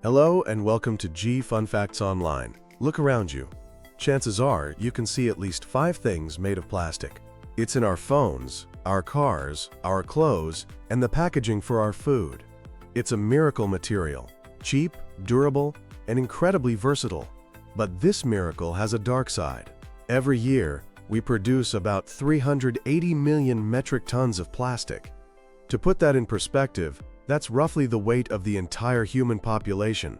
Hello and welcome to G Fun Facts Online. Look around you. Chances are you can see at least 5 things made of plastic. It's in our phones, our cars, our clothes, and the packaging for our food. It's a miracle material, cheap, durable, and incredibly versatile. But this miracle has a dark side. Every year, we produce about 380 million metric tons of plastic. To put that in perspective, that's roughly the weight of the entire human population.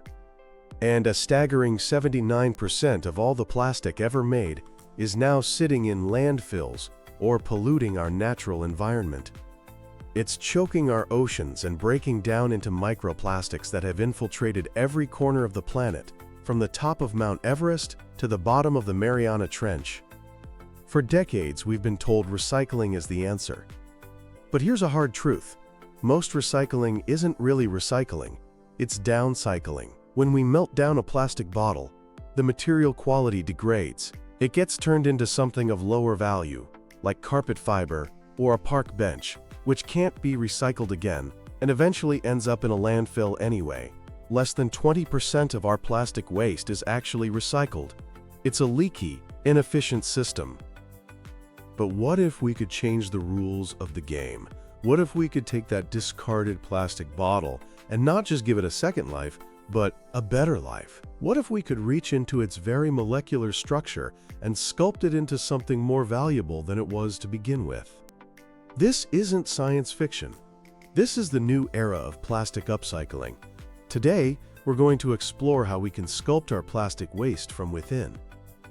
And a staggering 79% of all the plastic ever made is now sitting in landfills or polluting our natural environment. It's choking our oceans and breaking down into microplastics that have infiltrated every corner of the planet, from the top of Mount Everest to the bottom of the Mariana Trench. For decades, we've been told recycling is the answer. But here's a hard truth. Most recycling isn't really recycling, it's downcycling. When we melt down a plastic bottle, the material quality degrades. It gets turned into something of lower value, like carpet fiber or a park bench, which can't be recycled again and eventually ends up in a landfill anyway. Less than 20% of our plastic waste is actually recycled. It's a leaky, inefficient system. But what if we could change the rules of the game? What if we could take that discarded plastic bottle and not just give it a second life, but a better life? What if we could reach into its very molecular structure and sculpt it into something more valuable than it was to begin with? This isn't science fiction. This is the new era of plastic upcycling. Today, we're going to explore how we can sculpt our plastic waste from within.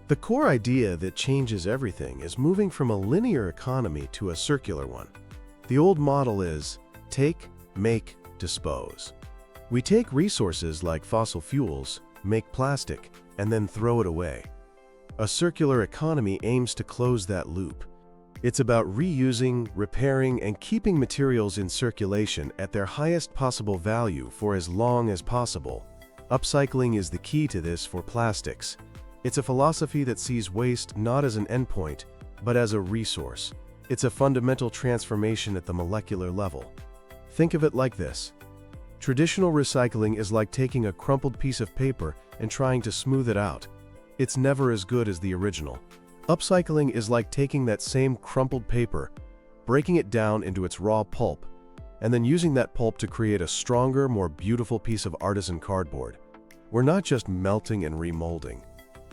The core idea that changes everything is moving from a linear economy to a circular one. The old model is take, make, dispose. We take resources like fossil fuels, make plastic, and then throw it away. A circular economy aims to close that loop. It's about reusing, repairing, and keeping materials in circulation at their highest possible value for as long as possible. Upcycling is the key to this for plastics. It's a philosophy that sees waste not as an endpoint, but as a resource. It's a fundamental transformation at the molecular level. Think of it like this. Traditional recycling is like taking a crumpled piece of paper and trying to smooth it out. It's never as good as the original. Upcycling is like taking that same crumpled paper, breaking it down into its raw pulp, and then using that pulp to create a stronger, more beautiful piece of artisan cardboard. We're not just melting and remolding.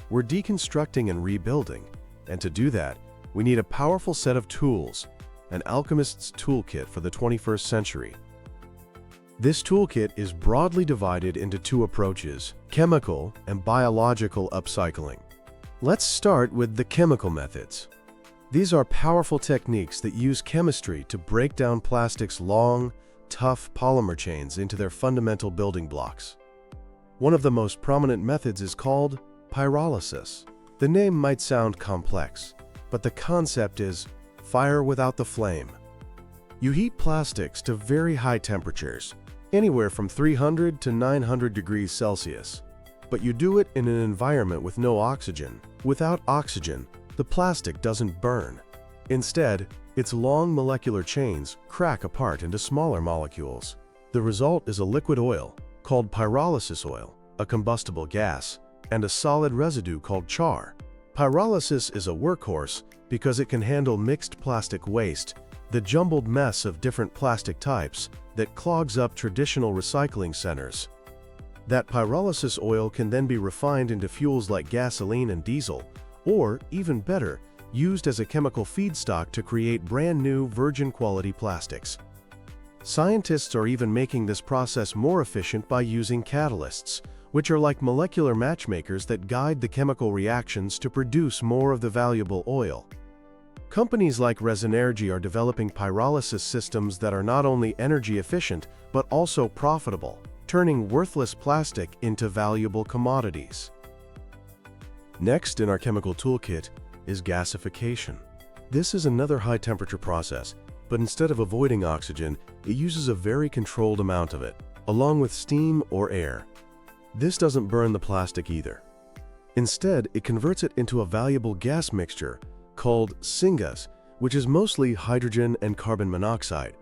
We're deconstructing and rebuilding. And to do that, we need a powerful set of tools, an alchemist's toolkit for the 21st century. This toolkit is broadly divided into 2 approaches, chemical and biological upcycling. Let's start with the chemical methods. These are powerful techniques that use chemistry to break down plastic's long, tough polymer chains into their fundamental building blocks. One of the most prominent methods is called pyrolysis. The name might sound complex, but the concept is fire without the flame. You heat plastics to very high temperatures, anywhere from 300 to 900 degrees Celsius. But you do it in an environment with no oxygen. Without oxygen, the plastic doesn't burn. Instead, its long molecular chains crack apart into smaller molecules. The result is a liquid oil, called pyrolysis oil, a combustible gas, and a solid residue called char. Pyrolysis is a workhorse because it can handle mixed plastic waste, the jumbled mess of different plastic types that clogs up traditional recycling centers. That pyrolysis oil can then be refined into fuels like gasoline and diesel, or, even better, used as a chemical feedstock to create brand new virgin quality plastics. Scientists are even making this process more efficient by using catalysts, which are like molecular matchmakers that guide the chemical reactions to produce more of the valuable oil. Companies like Resonergy are developing pyrolysis systems that are not only energy efficient, but also profitable, turning worthless plastic into valuable commodities. Next in our chemical toolkit is gasification. This is another high-temperature process, but instead of avoiding oxygen, it uses a very controlled amount of it, along with steam or air. This doesn't burn the plastic either. Instead, it converts it into a valuable gas mixture called syngas, which is mostly hydrogen and carbon monoxide.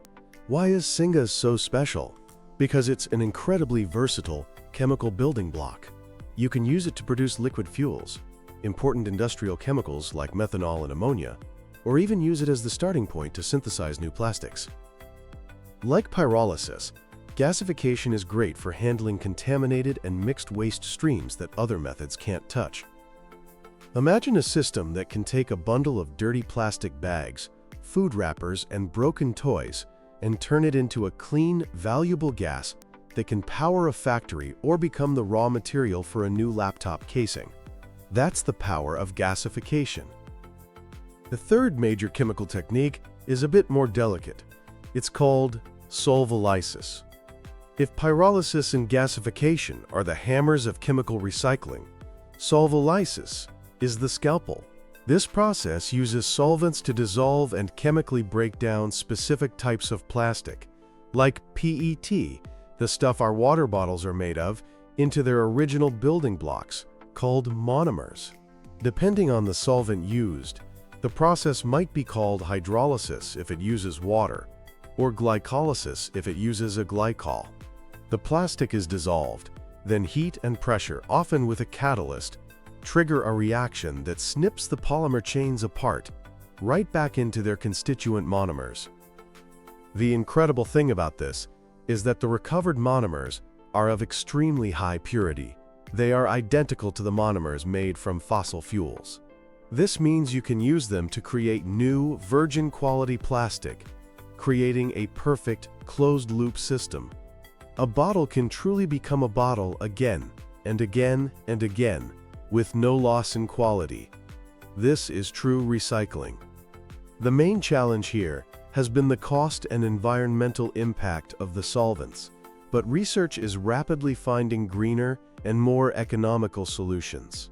Why is syngas so special? Because it's an incredibly versatile, chemical building block. You can use it to produce liquid fuels, important industrial chemicals like methanol and ammonia, or even use it as the starting point to synthesize new plastics. Like pyrolysis, gasification is great for handling contaminated and mixed waste streams that other methods can't touch. Imagine a system that can take a bundle of dirty plastic bags, food wrappers, and broken toys and turn it into a clean, valuable gas that can power a factory or become the raw material for a new laptop casing. That's the power of gasification. The third major chemical technique is a bit more delicate. It's called solvolysis. If pyrolysis and gasification are the hammers of chemical recycling, solvolysis is the scalpel. This process uses solvents to dissolve and chemically break down specific types of plastic, like PET, the stuff our water bottles are made of, into their original building blocks, called monomers. Depending on the solvent used, the process might be called hydrolysis if it uses water, or glycolysis if it uses a glycol. The plastic is dissolved, then heat and pressure, often with a catalyst, trigger a reaction that snips the polymer chains apart, right back into their constituent monomers. The incredible thing about this is that the recovered monomers are of extremely high purity. They are identical to the monomers made from fossil fuels. This means you can use them to create new, virgin-quality plastic, creating a perfect, closed-loop system. A bottle can truly become a bottle again and again and again, with no loss in quality. This is true recycling. The main challenge here has been the cost and environmental impact of the solvents, but research is rapidly finding greener and more economical solutions.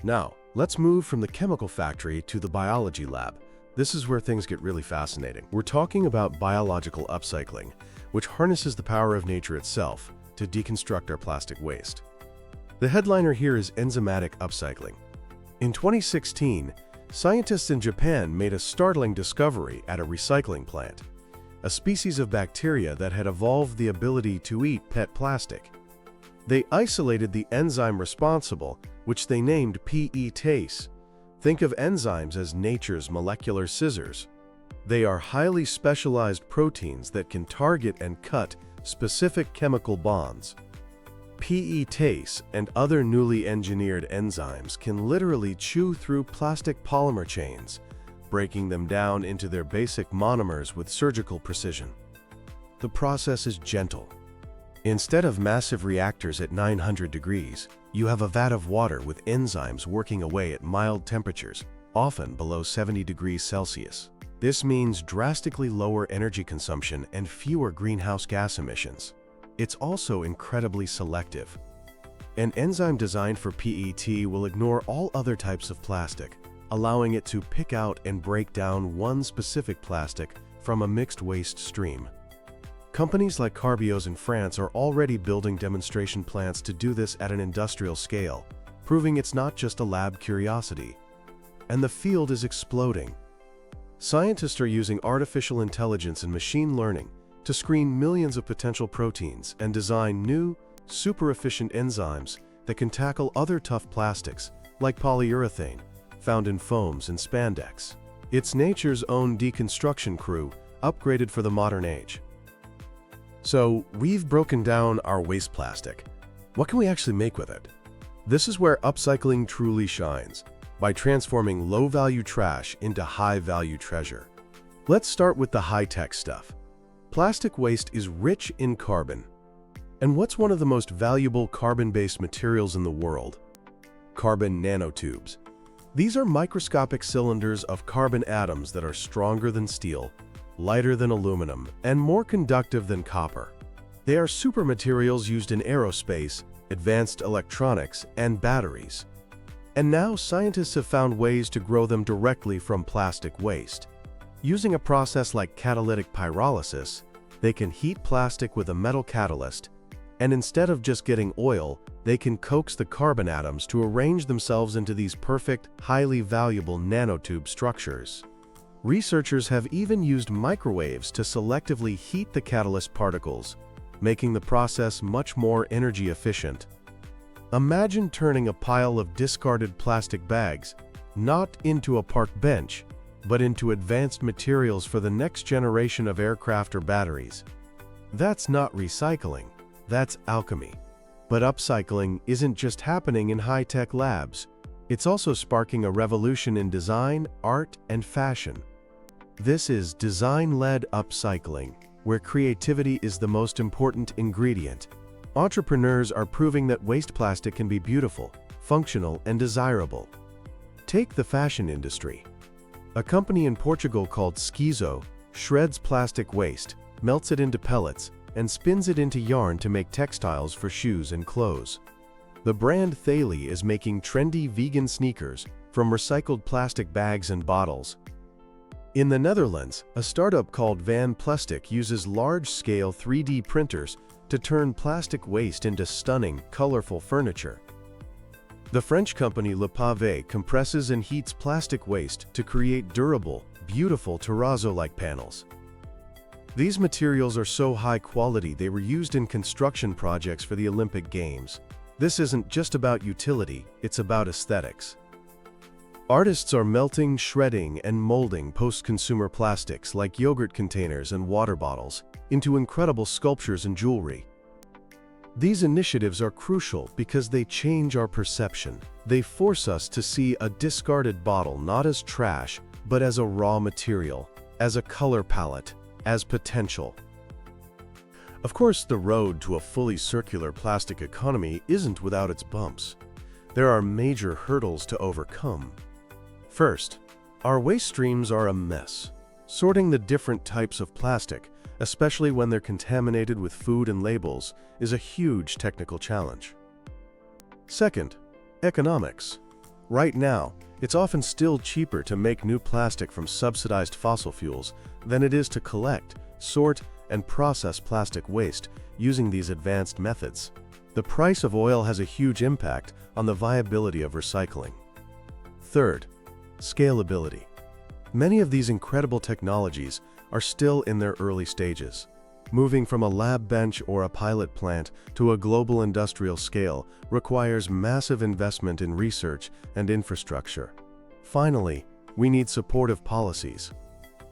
Now, let's move from the chemical factory to the biology lab. This is where things get really fascinating. We're talking about biological upcycling, which harnesses the power of nature itself to deconstruct our plastic waste. The headliner here is enzymatic upcycling. In 2016, scientists in Japan made a startling discovery at a recycling plant, a species of bacteria that had evolved the ability to eat PET plastic. They isolated the enzyme responsible, which they named PEtase. Think of enzymes as nature's molecular scissors. They are highly specialized proteins that can target and cut specific chemical bonds. PEtase and other newly engineered enzymes can literally chew through plastic polymer chains, breaking them down into their basic monomers with surgical precision. The process is gentle. Instead of massive reactors at 900 degrees, you have a vat of water with enzymes working away at mild temperatures, often below 70 degrees Celsius. This means drastically lower energy consumption and fewer greenhouse gas emissions. It's also incredibly selective. An enzyme designed for PET will ignore all other types of plastic, allowing it to pick out and break down one specific plastic from a mixed waste stream. Companies like Carbios in France are already building demonstration plants to do this at an industrial scale, proving it's not just a lab curiosity. And the field is exploding. Scientists are using artificial intelligence and machine learning to screen millions of potential proteins and design new, super-efficient enzymes that can tackle other tough plastics, like polyurethane, found in foams and spandex. It's nature's own deconstruction crew, upgraded for the modern age. So, we've broken down our waste plastic. What can we actually make with it? This is where upcycling truly shines, by transforming low-value trash into high-value treasure. Let's start with the high-tech stuff. Plastic waste is rich in carbon. And what's one of the most valuable carbon-based materials in the world? Carbon nanotubes. These are microscopic cylinders of carbon atoms that are stronger than steel, lighter than aluminum, and more conductive than copper. They are supermaterials used in aerospace, advanced electronics, and batteries. And now scientists have found ways to grow them directly from plastic waste. Using a process like catalytic pyrolysis, they can heat plastic with a metal catalyst, and instead of just getting oil, they can coax the carbon atoms to arrange themselves into these perfect, highly valuable nanotube structures. Researchers have even used microwaves to selectively heat the catalyst particles, making the process much more energy efficient. Imagine turning a pile of discarded plastic bags not into a park bench, but into advanced materials for the next generation of aircraft or batteries. That's not recycling, that's alchemy. But upcycling isn't just happening in high-tech labs. It's also sparking a revolution in design, art, and fashion. This is design-led upcycling, where creativity is the most important ingredient. Entrepreneurs are proving that waste plastic can be beautiful, functional, and desirable. Take the fashion industry. A company in Portugal called Schizo shreds plastic waste, melts it into pellets, and spins it into yarn to make textiles for shoes and clothes. The brand Thalie is making trendy vegan sneakers from recycled plastic bags and bottles. In the Netherlands, a startup called Van Plastic uses large-scale 3D printers to turn plastic waste into stunning, colorful furniture. The French company Le Pavé compresses and heats plastic waste to create durable, beautiful terrazzo-like panels. These materials are so high quality they were used in construction projects for the Olympic Games. This isn't just about utility, it's about aesthetics. Artists are melting, shredding, and molding post-consumer plastics like yogurt containers and water bottles into incredible sculptures and jewelry. These initiatives are crucial because they change our perception. They force us to see a discarded bottle not as trash, but as a raw material, as a color palette, as potential. Of course, the road to a fully circular plastic economy isn't without its bumps. There are major hurdles to overcome. First, our waste streams are a mess. Sorting the different types of plastic, especially when they're contaminated with food and labels, is a huge technical challenge. Second, economics. Right now, it's often still cheaper to make new plastic from subsidized fossil fuels than it is to collect, sort, and process plastic waste using these advanced methods. The price of oil has a huge impact on the viability of recycling. Third, scalability. Many of these incredible technologies are still in their early stages. Moving from a lab bench or a pilot plant to a global industrial scale requires massive investment in research and infrastructure. Finally, we need supportive policies.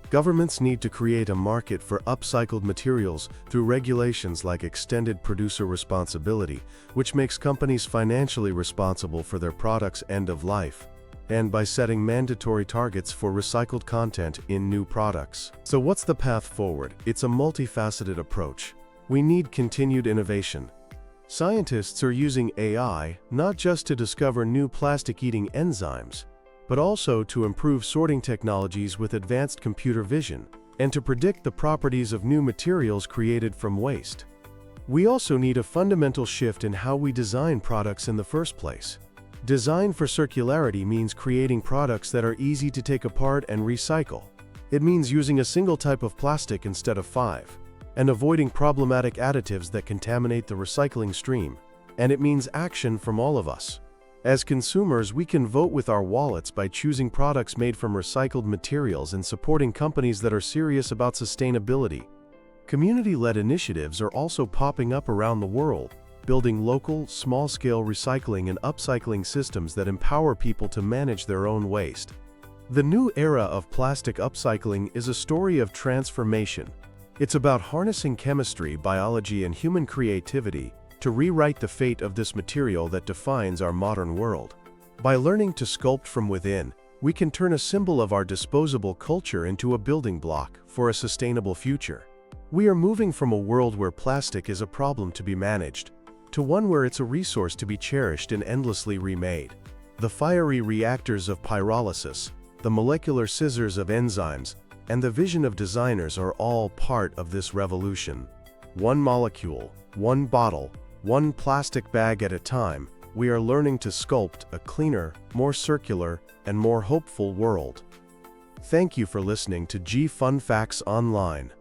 Governments need to create a market for upcycled materials through regulations like extended producer responsibility, which makes companies financially responsible for their products' end of life, and by setting mandatory targets for recycled content in new products. So what's the path forward? It's a multifaceted approach. We need continued innovation. Scientists are using AI not just to discover new plastic-eating enzymes, but also to improve sorting technologies with advanced computer vision and to predict the properties of new materials created from waste. We also need a fundamental shift in how we design products in the first place. Design for circularity means creating products that are easy to take apart and recycle. It means using a single type of plastic instead of 5, and avoiding problematic additives that contaminate the recycling stream. And it means action from all of us. As consumers, we can vote with our wallets by choosing products made from recycled materials and supporting companies that are serious about sustainability. Community-led initiatives are also popping up around the world, building local, small-scale recycling and upcycling systems that empower people to manage their own waste. The new era of plastic upcycling is a story of transformation. It's about harnessing chemistry, biology, and human creativity to rewrite the fate of this material that defines our modern world. By learning to sculpt from within, we can turn a symbol of our disposable culture into a building block for a sustainable future. We are moving from a world where plastic is a problem to be managed, to one where it's a resource to be cherished and endlessly remade. The fiery reactors of pyrolysis, the molecular scissors of enzymes, and the vision of designers are all part of this revolution. One molecule, one bottle, one plastic bag at a time, we are learning to sculpt a cleaner, more circular, and more hopeful world. Thank you for listening to Fun Facts Online.